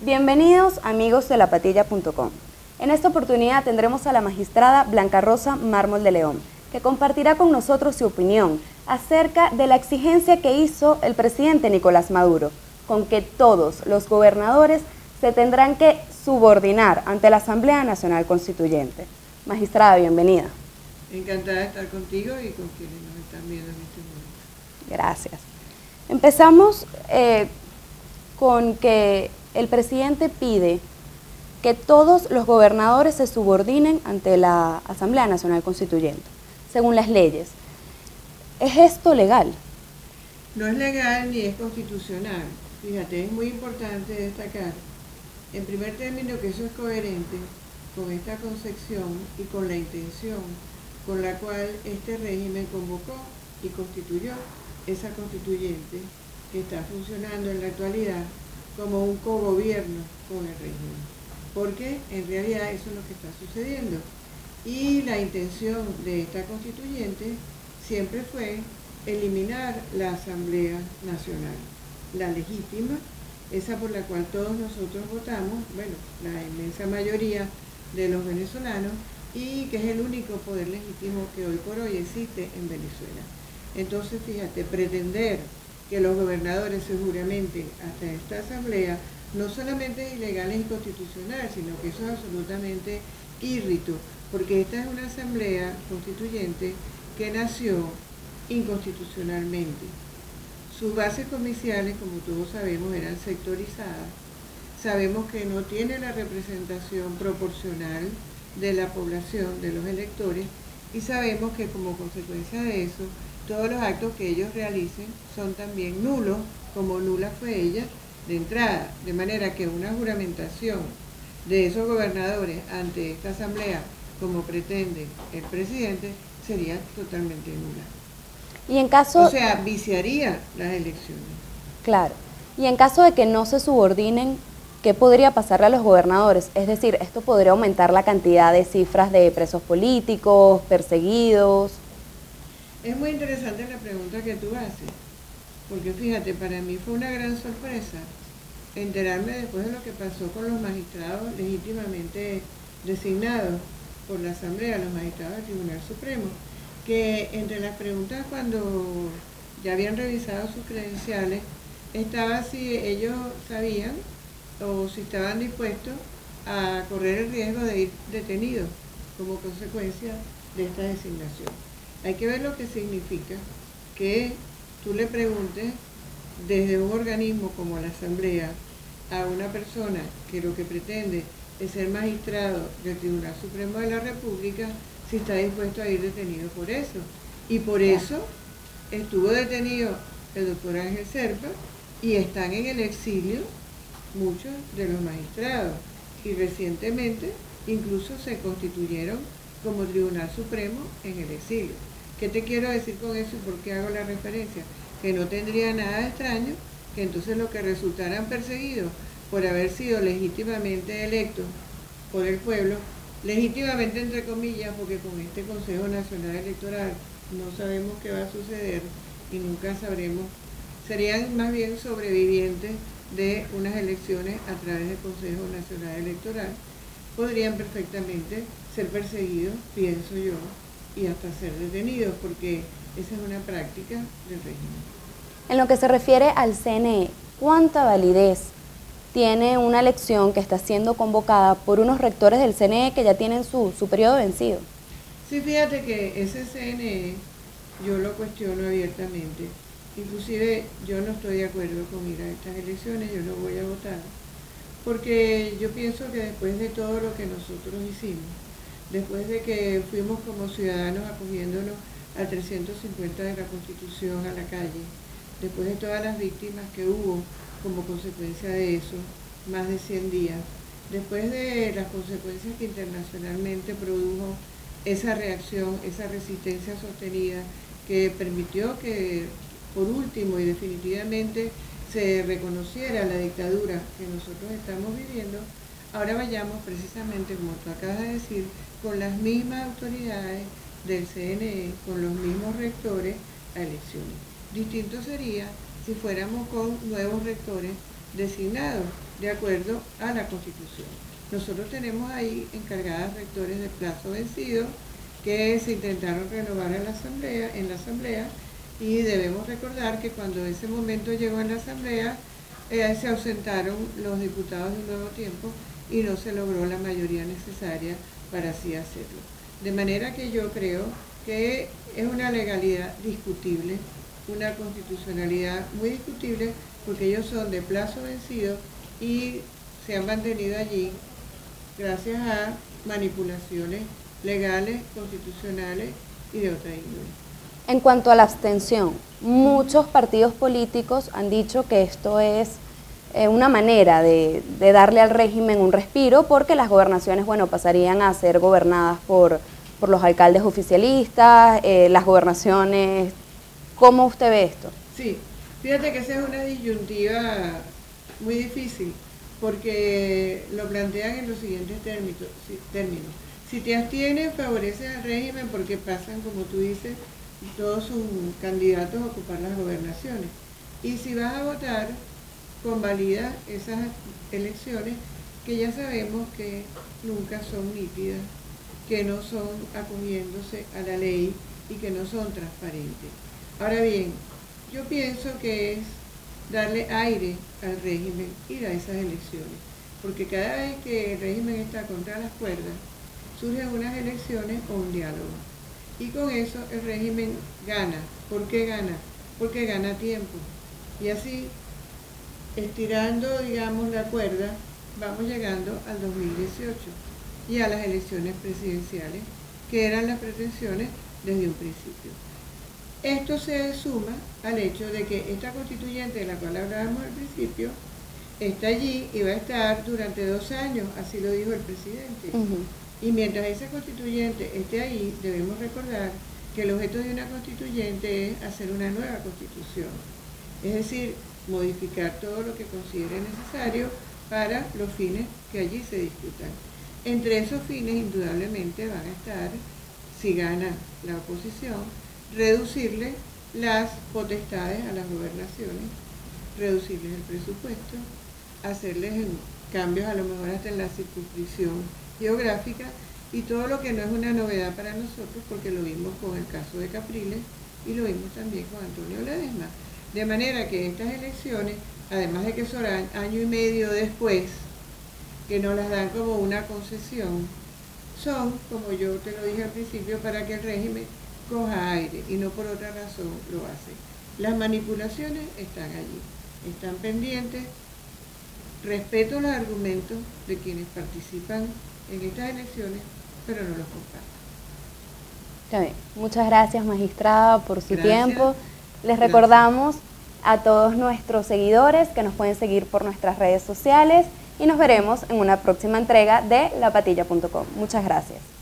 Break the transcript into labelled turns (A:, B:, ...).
A: Bienvenidos amigos de lapatilla.com. En esta oportunidad tendremos a la magistrada Blanca Rosa Mármol de León, que compartirá con nosotros su opinión acerca de la exigencia que hizo el presidente Nicolás Maduro, con que todos los gobernadores se tendrán que subordinar ante la Asamblea Nacional Constituyente. Magistrada, bienvenida.
B: Encantada de estar contigo y con quienes nos están viendo en este momento.
A: Gracias. Empezamos con que el presidente pide que todos los gobernadores se subordinen ante la Asamblea Nacional Constituyente, según las leyes. ¿Es esto legal?
B: No es legal ni es constitucional. Fíjate, es muy importante destacar, en primer término, que eso es coherente con esta concepción y con la intención con la cual este régimen convocó y constituyó esa constituyente que está funcionando en la actualidad como un cogobierno con el régimen, porque en realidad eso es lo que está sucediendo. Y la intención de esta constituyente siempre fue eliminar la Asamblea Nacional, la legítima, esa por la cual todos nosotros votamos, bueno, la inmensa mayoría de los venezolanos, y que es el único poder legítimo que hoy por hoy existe en Venezuela. Entonces, fíjate, pretender que los gobernadores se juramenten hasta esta asamblea no solamente es ilegal e inconstitucional, sino que eso es absolutamente írrito, porque esta es una asamblea constituyente que nació inconstitucionalmente. Sus bases comiciales, como todos sabemos, eran sectorizadas. Sabemos que no tiene la representación proporcional de la población, de los electores, y sabemos que como consecuencia de eso, todos los actos que ellos realicen son también nulos, como nula fue ella de entrada, de manera que una juramentación de esos gobernadores ante esta asamblea, como pretende el presidente, sería totalmente nula.
A: Y en caso...
B: O sea, viciaría las elecciones.
A: Claro. Y en caso de que no se subordinen, ¿qué podría pasarle a los gobernadores? Es decir, ¿esto podría aumentar la cantidad de cifras de presos políticos, perseguidos?
B: Es muy interesante la pregunta que tú haces, porque fíjate, para mí fue una gran sorpresa enterarme después de lo que pasó con los magistrados legítimamente designados por la Asamblea, los magistrados del Tribunal Supremo, que entre las preguntas cuando ya habían revisado sus credenciales, estaba si ellos sabían o si estaban dispuestos a correr el riesgo de ir detenidos como consecuencia de esta designación. Hay que ver lo que significa que tú le preguntes desde un organismo como la Asamblea a una persona que lo que pretende es ser magistrado del Tribunal Supremo de la República, si está dispuesto a ir detenido por eso. Y por eso estuvo detenido el doctor Ángel Serpa y están en el exilio muchos de los magistrados. Y recientemente incluso se constituyeron como Tribunal Supremo en el exilio. ¿Qué te quiero decir con eso y por qué hago la referencia? Que no tendría nada de extraño que entonces los que resultaran perseguidos por haber sido legítimamente electos por el pueblo, legítimamente entre comillas, porque con este Consejo Nacional Electoral no sabemos qué va a suceder y nunca sabremos, serían más bien sobrevivientes de unas elecciones a través del Consejo Nacional Electoral, podrían perfectamente ser perseguidos, pienso yo, y hasta ser detenidos, porque esa es una práctica del régimen.
A: En lo que se refiere al CNE, ¿cuánta validez tiene una elección que está siendo convocada por unos rectores del CNE que ya tienen su periodo vencido?
B: Sí, fíjate que ese CNE yo lo cuestiono abiertamente. Inclusive yo no estoy de acuerdo con ir a estas elecciones, yo no voy a votar, porque yo pienso que después de todo lo que nosotros hicimos, después de que fuimos como ciudadanos acogiéndonos al 350 de la Constitución a la calle, después de todas las víctimas que hubo como consecuencia de eso, más de 100 días, después de las consecuencias que internacionalmente produjo esa reacción, esa resistencia sostenida que permitió que por último y definitivamente se reconociera la dictadura que nosotros estamos viviendo, ahora vayamos precisamente, como tú acabas de decir, con las mismas autoridades del CNE, con los mismos rectores a elecciones. Distinto sería si fuéramos con nuevos rectores designados de acuerdo a la Constitución. Nosotros tenemos ahí encargadas rectores de plazo vencido que se intentaron renovar en la asamblea, y debemos recordar que cuando ese momento llegó en la asamblea, se ausentaron los diputados de un nuevo tiempo y no se logró la mayoría necesaria para así hacerlo. De manera que yo creo que es una legalidad discutible, una constitucionalidad muy discutible, porque ellos son de plazo vencido y se han mantenido allí gracias a manipulaciones legales, constitucionales y de otra índole.
A: En cuanto a la abstención, muchos partidos políticos han dicho que esto es una manera de darle al régimen un respiro, porque las gobernaciones, bueno, pasarían a ser gobernadas por los alcaldes oficialistas, las gobernaciones. ¿Cómo usted ve esto?
B: Sí, fíjate que esa es una disyuntiva muy difícil, porque lo plantean en los siguientes términos. Si te abstienes, favoreces al régimen porque pasan, como tú dices, todos sus candidatos a ocupar las gobernaciones. Y si vas a votar, convalida esas elecciones que ya sabemos que nunca son nítidas, que no son acogiéndose a la ley y que no son transparentes. Ahora bien, yo pienso que es darle aire al régimen ir a esas elecciones, porque cada vez que el régimen está contra las cuerdas, surgen unas elecciones o un diálogo. Y con eso el régimen gana. ¿Por qué gana? Porque gana tiempo. Y así, estirando, digamos, la cuerda, vamos llegando al 2018 y a las elecciones presidenciales, que eran las pretensiones desde un principio. Esto se suma al hecho de que esta constituyente de la cual hablábamos al principio está allí y va a estar durante 2 años, así lo dijo el presidente. Y mientras esa constituyente esté ahí, debemos recordar que el objeto de una constituyente es hacer una nueva constitución, es decir, modificar todo lo que considere necesario para los fines que allí se discutan. Entre esos fines, indudablemente, van a estar, si gana la oposición, reducirle las potestades a las gobernaciones, reducirles el presupuesto, hacerles cambios a lo mejor hasta en la circunscripción geográfica, y todo lo que no es una novedad para nosotros, porque lo vimos con el caso de Capriles y lo vimos también con Antonio Ledesma. De manera que estas elecciones, además de que son año y medio después, que nos las dan como una concesión, son, como yo te lo dije al principio, para que el régimen coja aire y no por otra razón lo hace. Las manipulaciones están allí, están pendientes. Respeto los argumentos de quienes participan en estas elecciones, pero no los comparto.
A: Está bien. Muchas gracias, magistrada, por su tiempo. Les
B: Gracias.
A: Recordamos a todos nuestros seguidores que nos pueden seguir por nuestras redes sociales y nos veremos en una próxima entrega de lapatilla.com. Muchas gracias.